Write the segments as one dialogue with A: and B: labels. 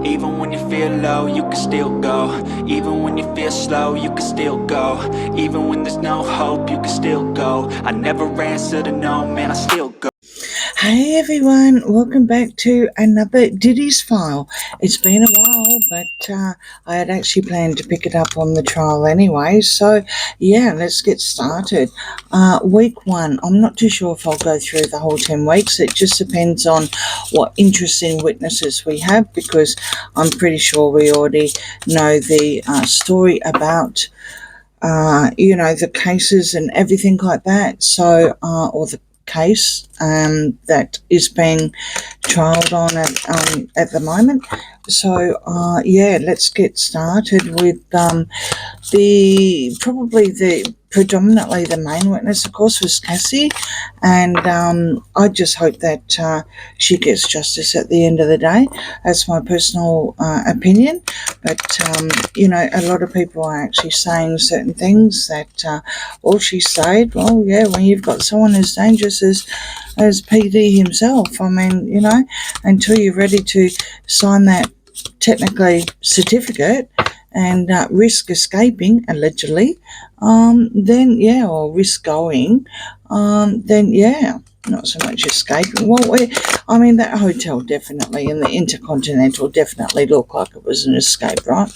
A: Even when you feel low, you can still go. Even when you feel slow, you can still go. Even when there's no hope, you can still go. I never answer to no, man, I still go.
B: Hey everyone, welcome back to another Diddy's file. It's been a while, but I had actually planned to pick it up on the trial anyway, so yeah, let's get started. Week 1, I'm not too sure if I'll go through the whole 10 weeks. It just depends on what interesting witnesses we have, because I'm pretty sure we already know the story about the cases and everything like that, so or the case that is being trialed on at the moment. So yeah, let's get started with the predominantly the main witness, of course, was Cassie, and I just hope that she gets justice at the end of the day. That's my personal opinion, but a lot of people are actually saying certain things that all she said, well, yeah, when you've got someone as dangerous as PD himself, I mean, until you're ready to sign that technically certificate and risk escaping, allegedly, then yeah, or risk going, then yeah, not so much escaping. Well, that hotel definitely, and the Intercontinental definitely looked like it was an escape, right?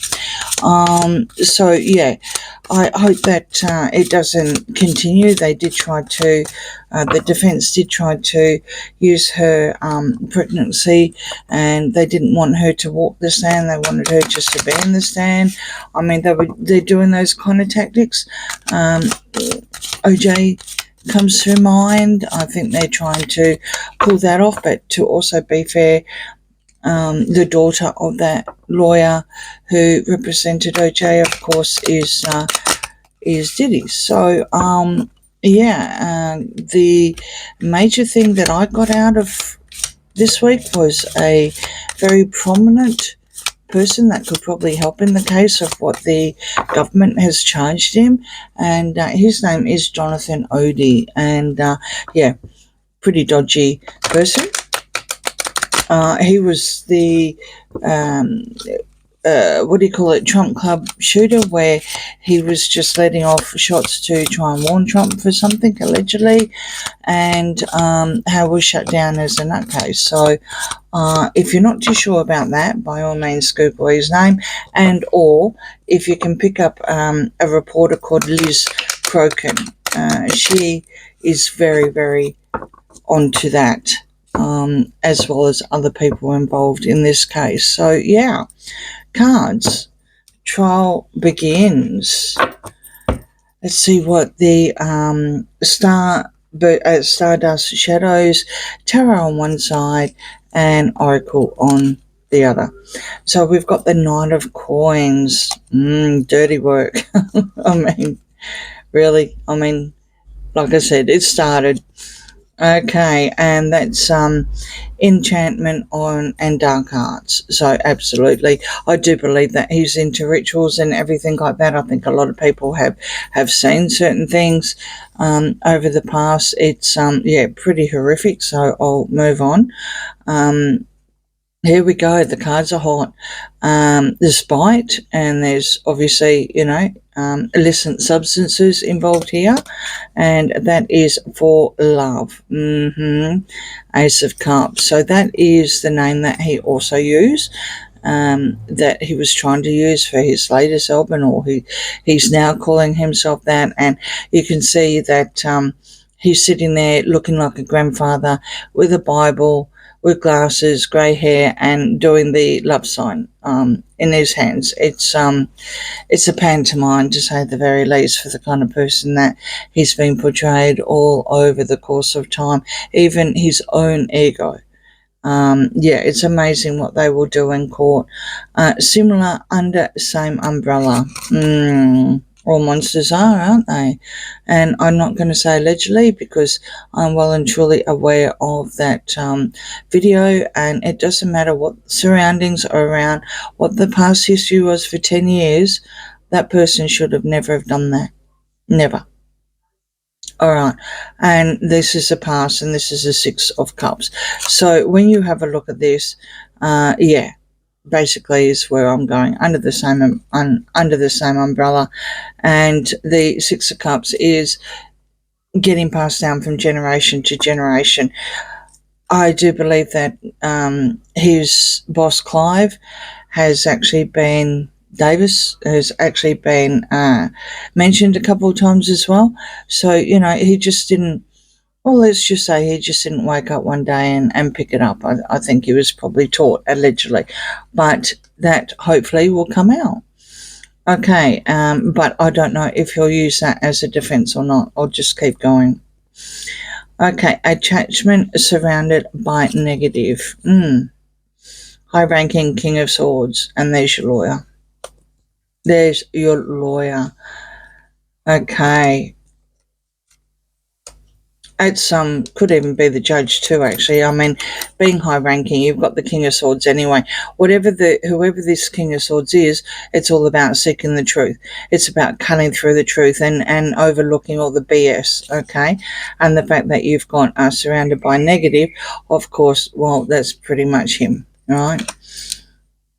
B: So yeah, I hope that it doesn't continue. They did try to, the defence did try to use her pregnancy, and they didn't want her to walk the stand. They wanted her just to be in the stand. I mean, they're doing those kind of tactics. OJ comes to mind. I think they're trying to pull that off, but to also be fair, the daughter of that lawyer who represented OJ, of course, is Diddy. So the major thing that I got out of this week was a very prominent person that could probably help in the case of what the government has charged him, and his name is Jonathon Oddi, and pretty dodgy person. He was the Trump Club shooter, where he was just letting off shots to try and warn Trump for something, allegedly, and how was shut down as a nutcase. So if you're not too sure about that, by all means Google his name, and or if you can pick up a reporter called Liz Crokin. She is very, very onto that, as well as other people involved in this case. So yeah, cards, trial begins. Let's see what the Stardust Shadows Tarot on one side and Oracle on the other. So we've got the Knight of Coins. Dirty work. I mean, really, like I said, it started. Okay, and that's enchantment on and dark arts. So absolutely, I do believe that he's into rituals and everything like that. I think a lot of people have seen certain things over the past. It's pretty horrific. So I'll move on. Here we go. The cards are hot. There's spite, and there's obviously, illicit substances involved here, and that is for love. Ace of Cups. So that is the name that he also used, that he was trying to use for his latest album, or he's now calling himself that, and you can see that he's sitting there looking like a grandfather with a Bible, with glasses, grey hair, and doing the love sign in his hands. It's a pantomime, to say the very least, for the kind of person that he's been portrayed all over the course of time, even his own ego. It's amazing what they will do in court. Similar under same umbrella. All monsters are, aren't they? And I'm not going to say allegedly, because I'm well and truly aware of that video, and it doesn't matter what surroundings are around, what the past history was for 10 years, that person should have never have done that. Never. All right, and this is a pass, and this is a 6 of Cups. So when you have a look at this, basically is where I'm going, under the same umbrella. And the Six of Cups is getting passed down from generation to generation. I do believe that his boss Clive has actually been Davis has actually been mentioned a couple of times as well. So, he just didn't, well, let's just say he just didn't wake up one day and pick it up. I think he was probably taught, allegedly. But that hopefully will come out. Okay, but I don't know if he'll use that as a defense or not. I'll just keep going. Okay, attachment surrounded by negative. High-ranking King of Swords, and there's your lawyer. There's your lawyer. Okay. It's could even be the judge too, actually. I mean, being high ranking, you've got the King of Swords anyway. Whoever this King of Swords is, it's all about seeking the truth. It's about cutting through the truth and overlooking all the BS, okay? And the fact that you've got surrounded by negative, of course, well, that's pretty much him, right?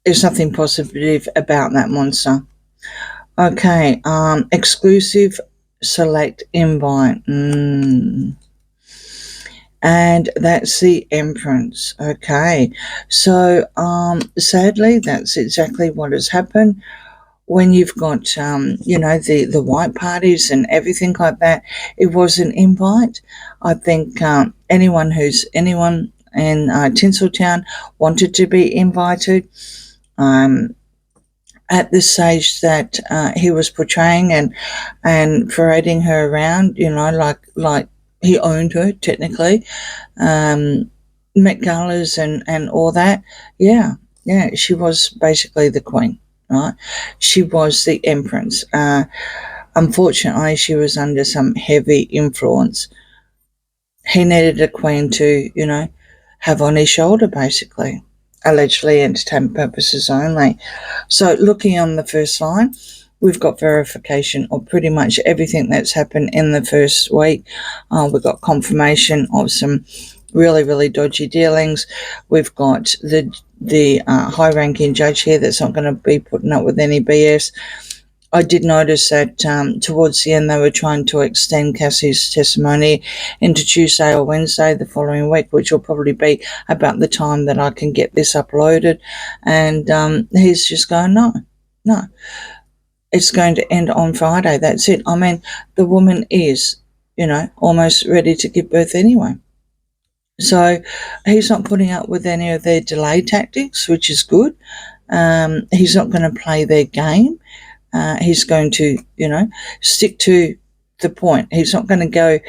B: There's nothing positive about that monster. Okay, exclusive select invite. And that's the Empress. Okay, so sadly, that's exactly what has happened when you've got the white parties and everything like that. It was an invite. I think anyone in Tinseltown wanted to be invited. At the stage that he was portraying and parading her around, like he owned her technically, Met Galas and all that. Yeah, she was basically the queen, right? She was the Empress. Unfortunately, she was under some heavy influence. He needed a queen to, have on his shoulder, basically, allegedly entertainment purposes only. So looking on the first line, we've got verification of pretty much everything that's happened in the first week. We've got confirmation of some really, really dodgy dealings. We've got the high-ranking judge here that's not going to be putting up with any BS. I did notice that towards the end they were trying to extend Cassie's testimony into Tuesday or Wednesday the following week, which will probably be about the time that I can get this uploaded. And he's just going, no. It's going to end on Friday. That's it. I mean, the woman is, almost ready to give birth anyway. So he's not putting up with any of their delay tactics, which is good. He's not going to play their game. He's going to, stick to the point. He's not going to go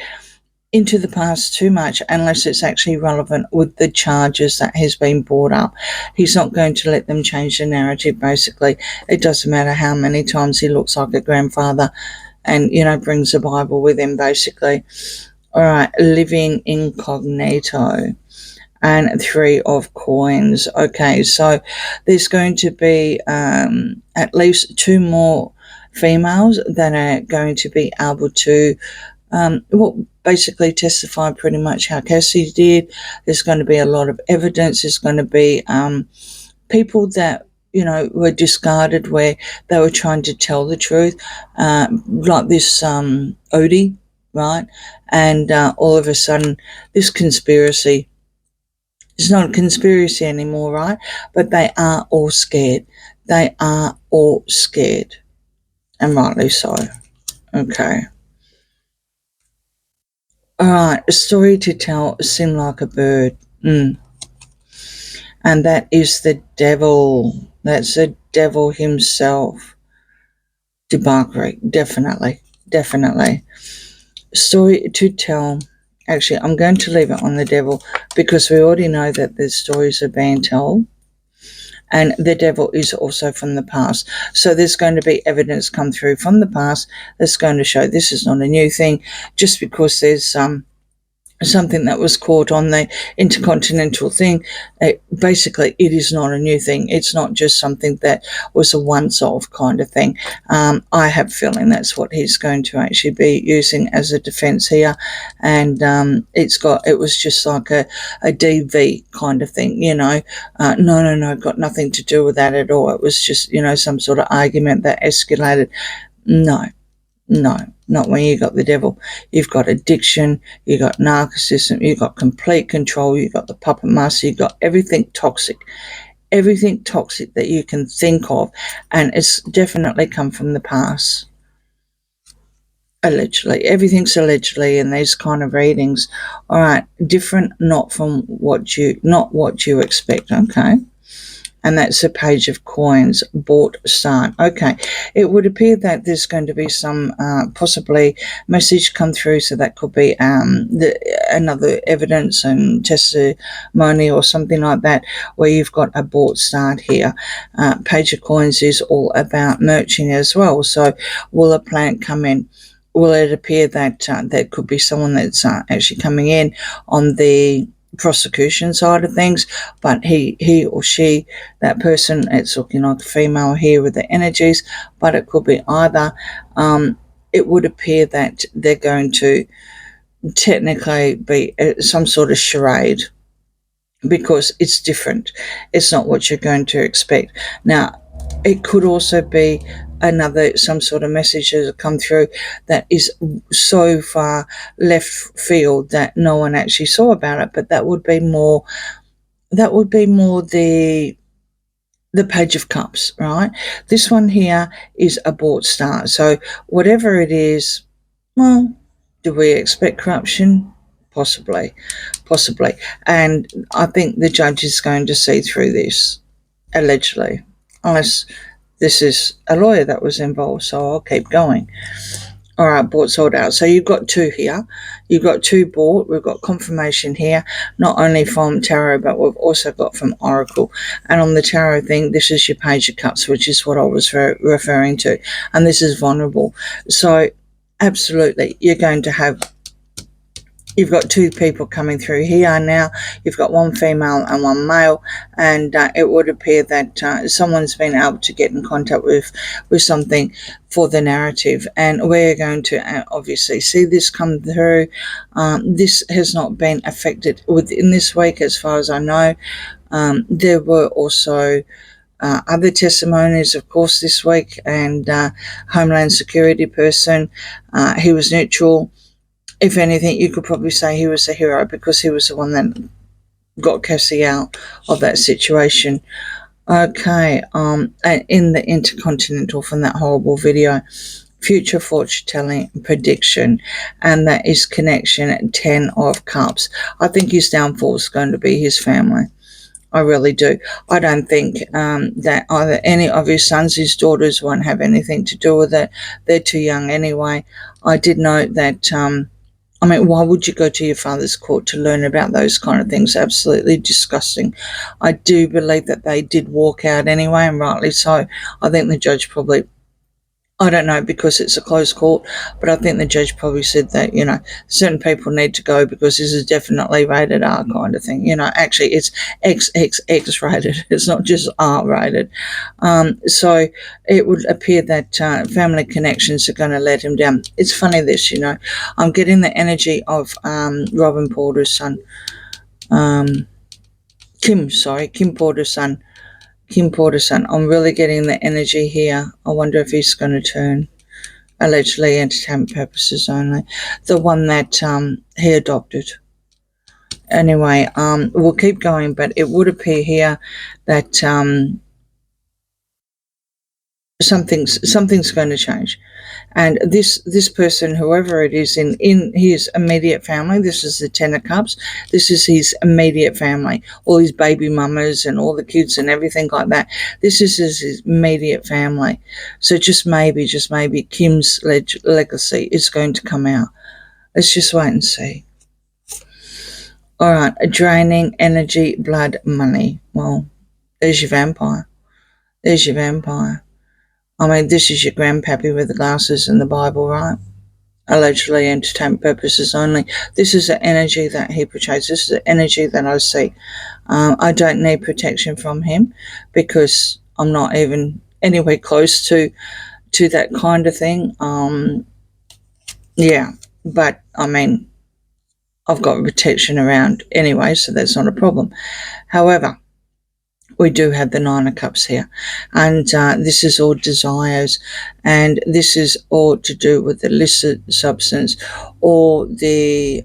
B: into the past too much unless it's actually relevant with the charges that has been brought up. He's not going to let them change the narrative, basically. It doesn't matter how many times he looks like a grandfather and, brings the Bible with him, basically. All right, living incognito. And 3 of coins. Okay, so there's going to be at least 2 more females that are going to be able to basically testify pretty much how Cassie did. There's going to be a lot of evidence. There's going to be people that were discarded where they were trying to tell the truth, like this Oddi, right? And all of a sudden, this conspiracy. It's not a conspiracy anymore, right? But they are all scared. They are all scared. And rightly so. Okay. All right. A story to tell, sing like a bird. And that is the devil. That's the devil himself. Debauchery. Definitely. Story to tell. Actually, I'm going to leave it on the devil because we already know that the stories are being told. And the devil is also from the past. So there's going to be evidence come through from the past that's going to show this is not a new thing. Just because there's something that was caught on the intercontinental thing. Basically, it is not a new thing. It's not just something that was a once-off kind of thing. I have a feeling that's what he's going to actually be using as a defense here. And it was just like a DV kind of thing, no, got nothing to do with that at all. It was just, some sort of argument that escalated. No, not when you got the devil. You've got addiction, you've got narcissism, you've got complete control, you've got the puppet master, you've got everything toxic that you can think of, and it's definitely come from the past. Allegedly, everything's allegedly in these kind of readings. All right, different, not what you expect. Okay. And that's a page of coins, bought start. Okay, it would appear that there's going to be some possibly message come through, so that could be another evidence and testimony or something like that, where you've got a bought start here. Page of coins is all about nurturing as well. So will a plant come in? Will it appear that there could be someone that's actually coming in on the prosecution side of things, but he or she, that person, it's looking like a female here with the energies, but it could be either. It would appear that they're going to technically be some sort of charade, because it's different. It's not what you're going to expect. Now, it could also be some sort of message that has come through that is so far left field that no one actually saw about it, but that would be more the Page of Cups, right? This one here is a bought start. So whatever it is, well, do we expect corruption? Possibly. And I think the judge is going to see through this, allegedly, unless this is a lawyer that was involved, so I'll keep going. All right, bought, sold out. So you've got two here. You've got two bought. We've got confirmation here, not only from tarot, but we've also got from Oracle. And on the tarot thing, this is your Page of Cups, which is what I was referring to. And this is vulnerable. So absolutely, you're going to have... You've got two people coming through here now. You've got one female and one male, and it would appear that someone's been able to get in contact with something for the narrative, and we're going to obviously see this come through. This has not been affected within this week, as far as I know. There were also other testimonies, of course, this week, and Homeland Security person, he was neutral. If anything, you could probably say he was a hero, because he was the one that got Cassie out of that situation. Okay, and in the Intercontinental from that horrible video, future fortune telling prediction, and that is connection at 10 of Cups. I think his downfall is going to be his family. I really do. I don't think that either any of his sons, his daughters won't have anything to do with it. They're too young anyway. I did note that... why would you go to your father's court to learn about those kind of things? Absolutely disgusting. I do believe that they did walk out anyway, and rightly so. I think the judge probably... I don't know, because it's a closed court, but I think the judge probably said that, certain people need to go because this is definitely rated R kind of thing. Actually it's XXX rated. It's not just R rated. So it would appear that family connections are going to let him down. It's funny this, I'm getting the energy of Robin Porter's son. Kim Porter's son. I'm really getting the energy here. I wonder if he's going to turn. Allegedly, entertainment purposes only. The one that he adopted. Anyway, we'll keep going, but it would appear here that something's going to change. And this person, whoever it is, in his immediate family, this is the 10 of Cups, this is his immediate family, all his baby mamas and all the kids and everything like that. This is his immediate family. So just maybe Kim's legacy is going to come out. Let's just wait and see. All right, draining energy, blood, money. Well, there's your vampire. This is your grandpappy with the glasses and the Bible, right? allegedly entertainment purposes only. This is the energy that he portrays. This is the energy that I see. I don't need protection from him because I'm not even anywhere close to that kind of thing. Yeah, but I mean, I've got protection around anyway, so that's not a problem. However, we do have the Nine of Cups here, and this is all desires, and this is all to do with the illicit substance or the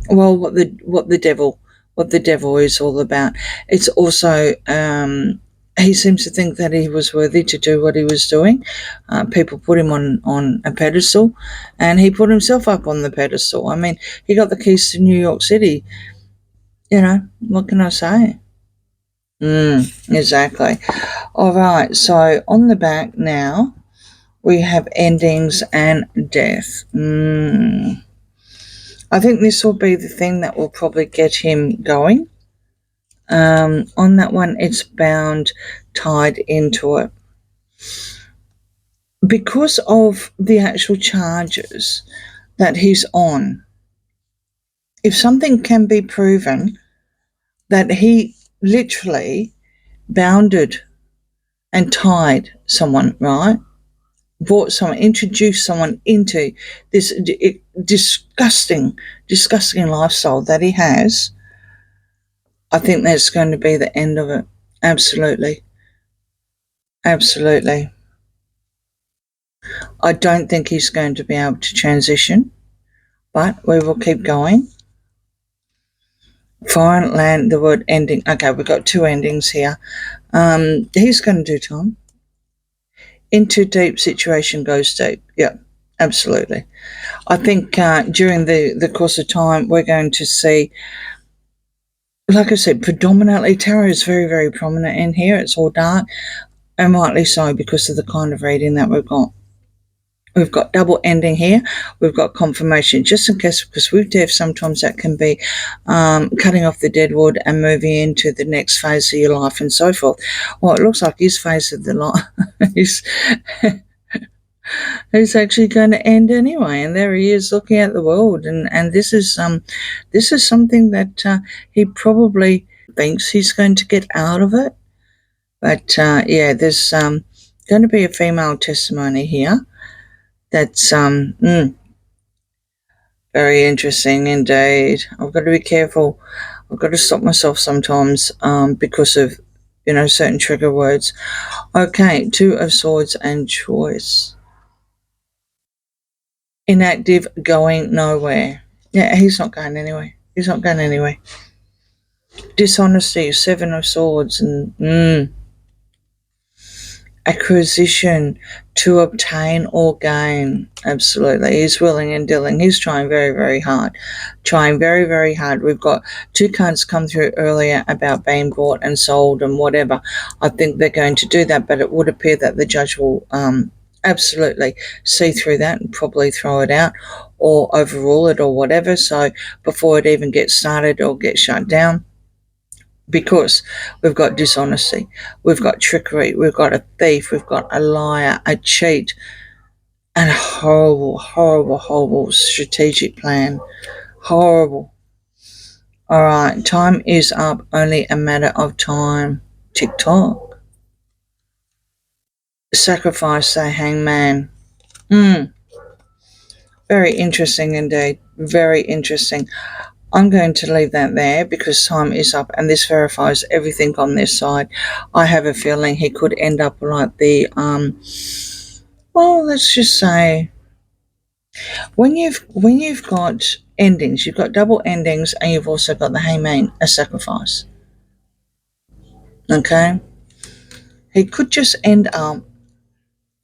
B: well, what the devil is all about. It's also he seems to think that he was worthy to do what he was doing. People put him on a pedestal, and he put himself up on the pedestal. I mean, he got the keys to New York City. You know, what can I say? Exactly. All right, so on the back now, we have endings and death. I think this will be the thing that will probably get him going. On that one, it's bound, tied into it. Because of the actual charges that he's on, if something can be proven that he literally bounded and tied someone, right? Brought someone, introduced someone into this disgusting lifestyle that he has, I think that's going to be the end of it. Absolutely. Absolutely. I don't think he's going to be able to transition, but we will keep going. Foreign land, the word ending. Okay, we've got two endings here. He's going to do time. Into deep, situation goes deep. Yeah, absolutely. I think during the course of time, we're going to see, like I said, predominantly tarot is very, very prominent in here. It's all dark, and rightly so because of the kind of reading that we've got. We've got double ending here. We've got confirmation, just in case, because with death, sometimes that can be cutting off the dead wood and moving into the next phase of your life and so forth. Well, it looks like his phase of the life is actually going to end anyway, and there he is looking at the world, and this is something that he probably thinks he's going to get out of it. But yeah, there's going to be a female testimony here. That's very interesting indeed. I've got to be careful. I've got to stop myself sometimes because of, certain trigger words. Okay, Two of Swords and choice. Inactive, going nowhere. Yeah, he's not going anywhere. He's not going anywhere. Dishonesty, Seven of Swords, and acquisition, to obtain or gain. Absolutely. He's willing and dealing. He's trying very, very hard. Trying very, very hard. We've got two cards come through earlier about being bought and sold and whatever. I think they're going to do that, but it would appear that the judge will absolutely see through that and probably throw it out or overrule it or whatever. So before it even gets started or gets shut down, because we've got dishonesty, we've got trickery, we've got a thief, we've got a liar, a cheat, and a horrible, horrible, horrible strategic plan. Horrible. All right, time is up, only a matter of time. Tick-tock. Sacrifice, the hangman. Very interesting indeed. Very interesting. I'm going to leave that there because time is up, and this verifies everything on this side. I have a feeling he could end up like the, well, let's just say, when you've got endings, you've got double endings, and you've also got the hangman, a sacrifice. Okay? He could just end up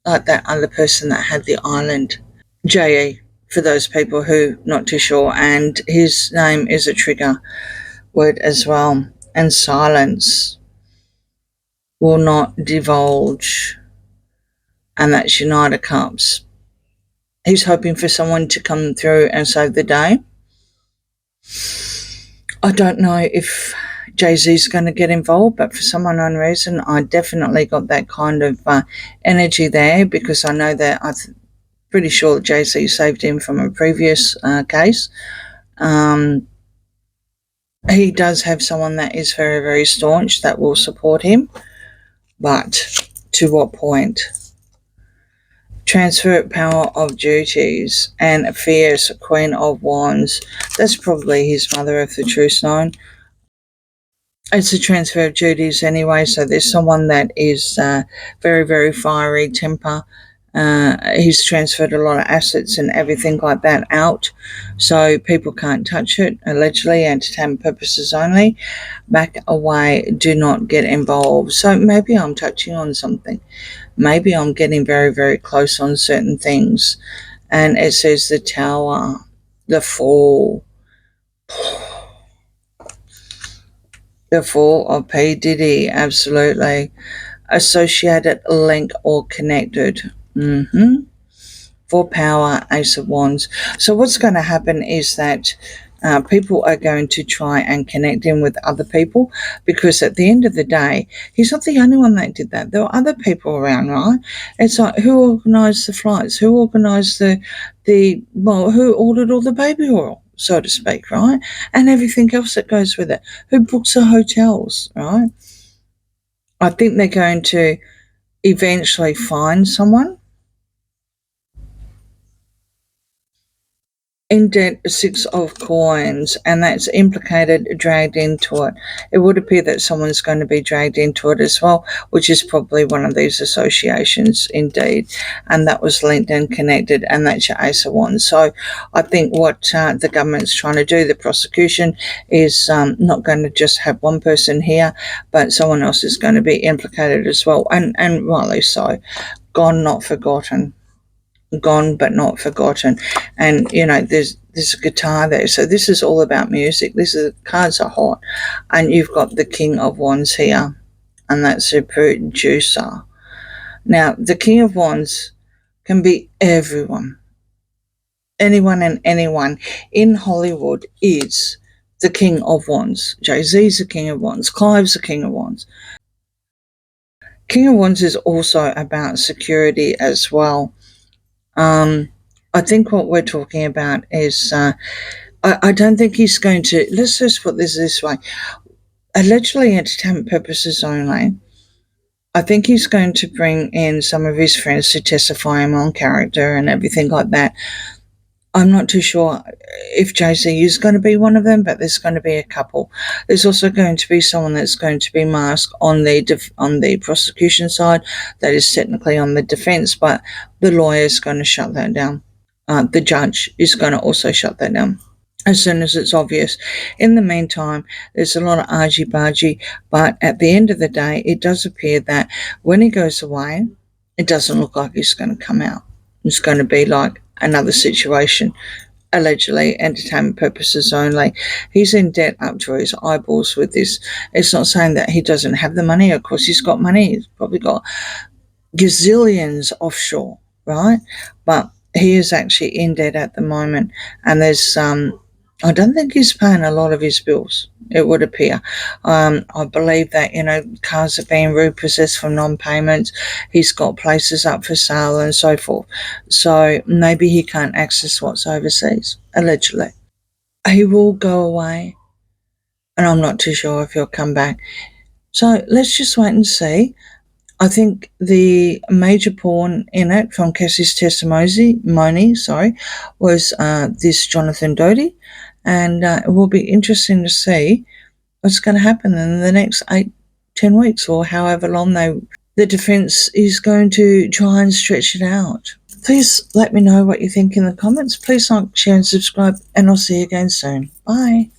B: like that other person that had the island, J.E., for those people who not too sure, and his name is a trigger word as well. And silence, will not divulge, and that's your Knight of Cups. He's hoping for someone to come through and save the day. I don't know if Jay-Z's going to get involved, but for some unknown reason, I definitely got that kind of energy there, because I know that pretty sure that JC saved him from a previous case. He does have someone that is very, very staunch that will support him, but to what point? Transfer power of duties and fierce Queen of Wands. That's probably his mother if the truth's known. It's a transfer of duties anyway, so there's someone that is very, very fiery temper. He's transferred a lot of assets and everything like that out, so people can't touch it, allegedly, entertainment purposes only. Back away, do not get involved. So maybe I'm touching on something. Maybe I'm getting very, very close on certain things. And it says the Tower, the Fall. The fall of P. Diddy, absolutely. Associated, link, or connected. For power, Ace of Wands. So what's going to happen is that people are going to try and connect him with other people, because at the end of the day, he's not the only one that did that. There were other people around, right? It's like, who organised the flights? Who organised who ordered all the baby oil, so to speak, right? And everything else that goes with it. Who books the hotels, right? I think they're going to eventually find someone. In debt, Six of Coins, and that's implicated, dragged into it. It would appear that someone's going to be dragged into it as well, which is probably one of these associations indeed, and that was linked and connected, and that's your Ace of Wands. So I think what the government's trying to do, the prosecution, is not going to just have one person here, but someone else is going to be implicated as well, and rightly so. Gone, not forgotten. Gone but not forgotten. And there's a guitar there, so this is all about music. The cards are hot, and you've got the King of Wands here, and that's a producer. Now the King of Wands can be everyone, anyone and anyone in Hollywood is the King of Wands. Jay-Z's the King of Wands, Clive's the King of Wands. King of Wands is also about security as well. I think what we're talking about is, I don't think he's going to, let's just put this way, allegedly entertainment purposes only. I think he's going to bring in some of his friends to testify him on character and everything like that. I'm not too sure if JC is going to be one of them, but there's going to be a couple. There's also going to be someone that's going to be masked on the prosecution side that is technically on the defense, but the lawyer is going to shut that down. The judge is going to also shut that down as soon as it's obvious. In the meantime, there's a lot of argy-bargy, but at the end of the day, it does appear that when he goes away, it doesn't look like he's going to come out. It's going to be like another situation, allegedly entertainment purposes only. He's in debt up to his eyeballs with this. It's not saying that he doesn't have the money. Of course, he's got money. He's probably got gazillions offshore, right? But he is actually in debt at the moment, and there's I don't think he's paying a lot of his bills, it would appear. I believe that, cars are being repossessed for non-payments. He's got places up for sale and so forth. So maybe he can't access what's overseas, allegedly. He will go away, and I'm not too sure if he'll come back. So let's just wait and see. I think the major pawn in it from Cassie's testimony, was this Jonathon Oddi, and it will be interesting to see what's going to happen in the next 8-10 weeks, or however long the defence is going to try and stretch it out. Please let me know what you think in the comments. Please like, share and subscribe, and I'll see you again soon. Bye.